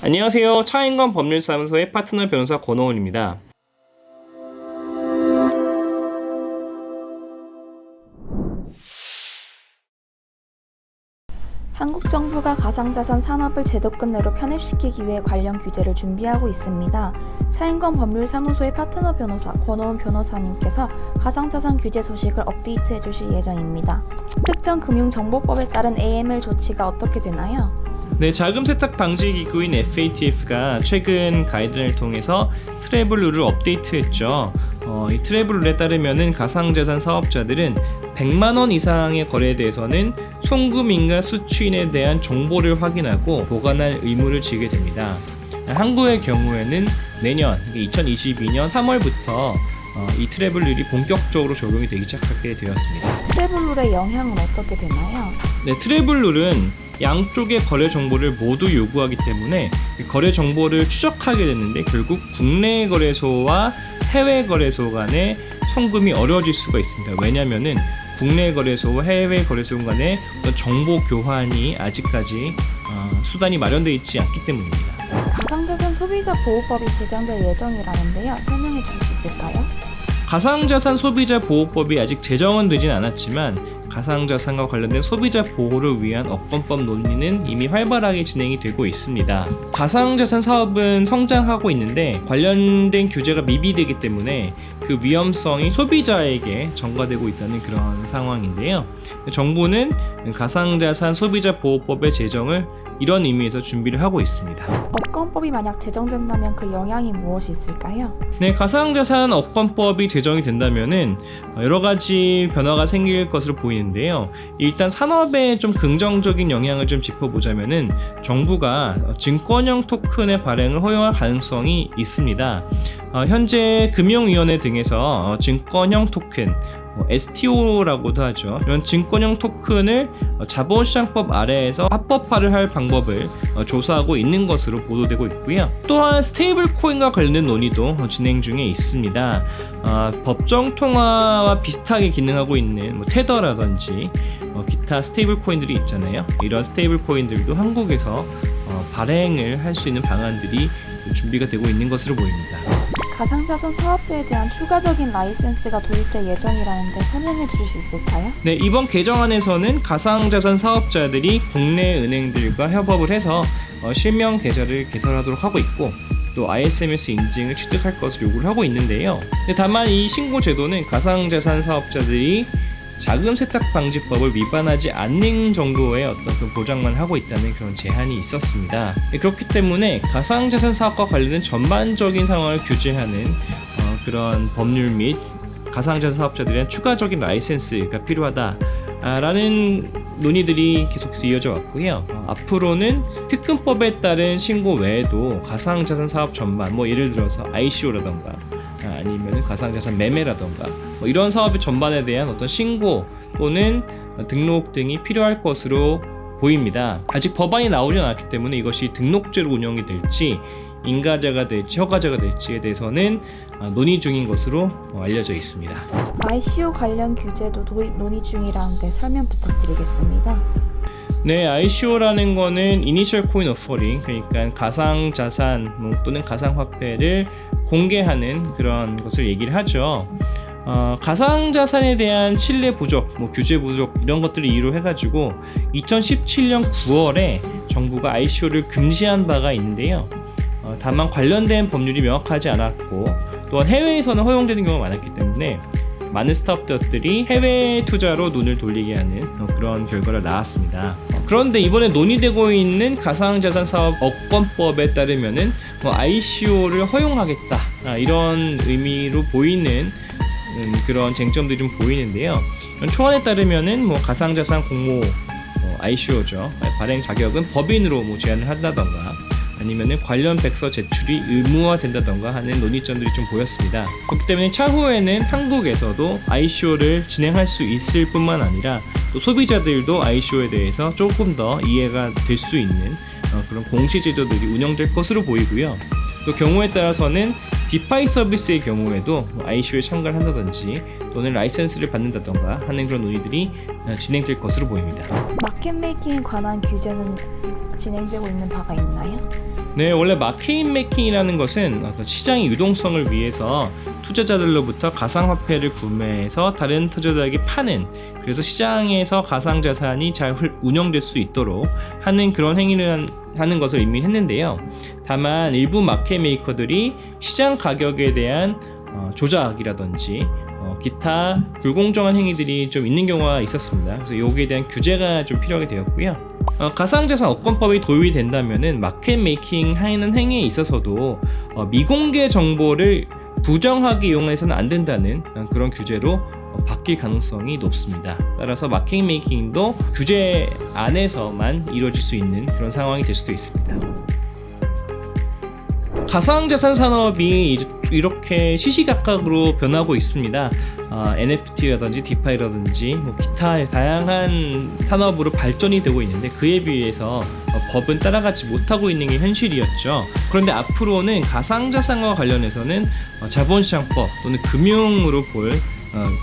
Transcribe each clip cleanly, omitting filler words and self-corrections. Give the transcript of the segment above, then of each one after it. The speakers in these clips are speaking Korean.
안녕하세요. 차인건 법률사무소의 파트너 변호사 권호원입니다. 한국 정부가 가상자산 산업을 제도권 내로 편입시키기 위해 관련 규제를 준비하고 있습니다. 차인건 법률사무소의 파트너 변호사 권호원 변호사님께서 가상자산 규제 소식을 업데이트해 주실 예정입니다. 특정 금융정보법에 따른 AML 조치가 어떻게 되나요? 네, 자금 세탁 방지 기구인 FATF가 최근 가이드라인을 통해서 트래블 룰을 업데이트했죠. 이 트래블 룰에 따르면은 가상자산 사업자들은 100만 원 이상의 거래에 대해서는 송금인과 수취인에 대한 정보를 확인하고 보관할 의무를 지게 됩니다. 한국의 경우에는 내년 2022년 3월부터 이 트래블 룰이 본격적으로 적용이 되기 시작하게 되었습니다. 트래블 룰의 영향은 어떻게 되나요? 네, 트래블 룰은 양쪽의 거래 정보를 모두 요구하기 때문에 거래 정보를 추적하게 되는데 결국 국내 거래소와 해외 거래소 간의 송금이 어려워질 수가 있습니다. 왜냐하면은 국내 거래소와 해외 거래소 간의 정보 교환이 아직까지 수단이 마련되어 있지 않기 때문입니다. 가상자산 소비자 보호법이 제정될 예정이라는데요. 설명해 주실 수 있을까요? 가상자산 소비자 보호법이 아직 제정은 되진 않았지만 가상자산과 관련된 소비자 보호를 위한 업권법 논의는 이미 활발하게 진행이 되고 있습니다. 가상자산 사업은 성장하고 있는데 관련된 규제가 미비되기 때문에 그 위험성이 소비자에게 전가되고 있다는 그런 상황인데요. 정부는 가상자산 소비자 보호법의 제정을 이런 의미에서 준비를 하고 있습니다. 업권법이 만약 제정된다면 그 영향이 무엇이 있을까요? 네, 가상자산 업권법이 제정이 된다면은 여러 가지 변화가 생길 것으로 보이는데요. 일단 산업에 좀 긍정적인 영향을 좀 짚어보자면은 정부가 증권형 토큰의 발행을 허용할 가능성이 있습니다. 현재 금융위원회 등에서 증권형 토큰 STO라고도 하죠. 이런 증권형 토큰을 자본시장법 아래에서 합법화를 할 방법을 조사하고 있는 것으로 보도되고 있고요. 또한 스테이블 코인과 관련된 논의도 진행 중에 있습니다. 법정 통화와 비슷하게 기능하고 있는 테더라든지 기타 스테이블 코인들이 있잖아요. 이런 스테이블 코인들도 한국에서 발행을 할 수 있는 방안들이 준비가 되고 있는 것으로 보입니다. 가상자산 사업자에 대한 추가적인 라이센스가 도입될 예정이라는데 설명해 주실 수 있을까요? 네, 이번 개정안에서는 가상자산 사업자들이 국내 은행들과 협업을 해서 실명 계좌를 개설하도록 하고 있고 또 ISMS 인증을 취득할 것을 요구를 하고 있는데요. 다만 이 신고 제도는 가상자산 사업자들이 자금 세탁 방지법을 위반하지 않는 정도의 어떤 그 보장만 하고 있다는 그런 제한이 있었습니다. 그렇기 때문에 가상자산 사업과 관련된 전반적인 상황을 규제하는 그런 법률 및 가상자산 사업자들에 대한 추가적인 라이센스가 필요하다라는 논의들이 계속해서 이어져 왔고요. 앞으로는 특근법에 따른 신고 외에도 가상자산 사업 전반, 예를 들어서 ICO라던가 아니면 가상자산 매매라던가 이런 사업의 전반에 대한 어떤 신고 또는 등록 등이 필요할 것으로 보입니다. 아직 법안이 나오지 않았기 때문에 이것이 등록제로 운영이 될지 인가제가 될지 허가제가 될지에 대해서는 논의 중인 것으로 알려져 있습니다. ICO 관련 규제도 도입 논의 중이라는데 설명 부탁드리겠습니다. 네, ICO라는 거는 Initial Coin Offering, 그러니까 가상자산 또는 가상화폐를 공개하는 그런 것을 얘기를 하죠. 가상자산에 대한 신뢰 부족, 규제 부족 이런 것들을 이유로 해가지고 2017년 9월에 정부가 ICO를 금지한 바가 있는데요. 다만 관련된 법률이 명확하지 않았고 또한 해외에서는 허용되는 경우가 많았기 때문에 많은 스타트업들이 해외 투자로 눈을 돌리게 하는 그런 결과가 나왔습니다. 그런데 이번에 논의되고 있는 가상자산 사업 업권법에 따르면은 ICO를 허용하겠다 이런 의미로 보이는 그런 쟁점들이 좀 보이는데요. 초안에 따르면은 가상자산 공모 ICO죠. 발행 자격은 법인으로 제한을 한다던가 아니면은 관련 백서 제출이 의무화된다던가 하는 논의점들이 좀 보였습니다. 그렇기 때문에 차후에는 한국에서도 ICO를 진행할 수 있을 뿐만 아니라 또 소비자들도 ICO에 대해서 조금 더 이해가 될 수 있는 그런 공시 제도들이 운영될 것으로 보이고요. 또 경우에 따라서는 디파이 서비스의 경우에도 ICO에 참가를 한다든지 또는 라이센스를 받는다던가 하는 그런 논의들이 진행될 것으로 보입니다. 마켓 메이킹에 관한 규제는 진행되고 있는 바가 있나요? 네, 원래 마켓 메이킹이라는 것은 어떤 시장의 유동성을 위해서 투자자들로부터 가상화폐를 구매해서 다른 투자자에게 파는, 그래서 시장에서 가상자산이 잘 운영될 수 있도록 하는 그런 행위를 하는 것을 이미 했는데요. 다만 일부 마켓 메이커들이 시장 가격에 대한 조작이라든지 기타 불공정한 행위들이 좀 있는 경우가 있었습니다. 그래서 여기에 대한 규제가 좀 필요하게 되었고요. 가상자산 업권법이 도입이 된다면은 마켓 메이킹 하는 행위에 있어서도 미공개 정보를 부정하게 이용해서는 안 된다는 그런 규제로 바뀔 가능성이 높습니다. 따라서 마켓 메이킹도 규제 안에서만 이루어질 수 있는 그런 상황이 될 수도 있습니다. 가상자산 산업이 이렇게 시시각각으로 변하고 있습니다. NFT라든지 디파이라든지 기타 다양한 산업으로 발전이 되고 있는데 그에 비해서 법은 따라가지 못하고 있는 게 현실이었죠. 그런데 앞으로는 가상자산과 관련해서는 자본시장법 또는 금융으로 볼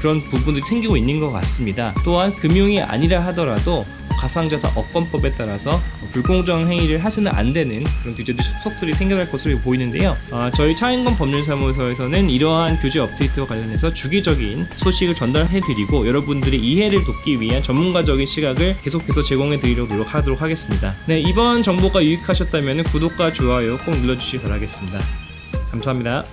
그런 부분들이 생기고 있는 것 같습니다. 또한 금융이 아니라 하더라도 가상자산 업권법에 따라서 불공정 행위를 하시는 안 되는 그런 규제들 속속들이 생겨날 것으로 보이는데요. 저희 차인건 법률사무소에서는 이러한 규제 업데이트와 관련해서 주기적인 소식을 전달해드리고 여러분들의 이해를 돕기 위한 전문가적인 시각을 계속해서 제공해드리려고 노력하도록 하겠습니다. 네, 이번 정보가 유익하셨다면 구독과 좋아요 꼭 눌러주시기 바라겠습니다. 감사합니다.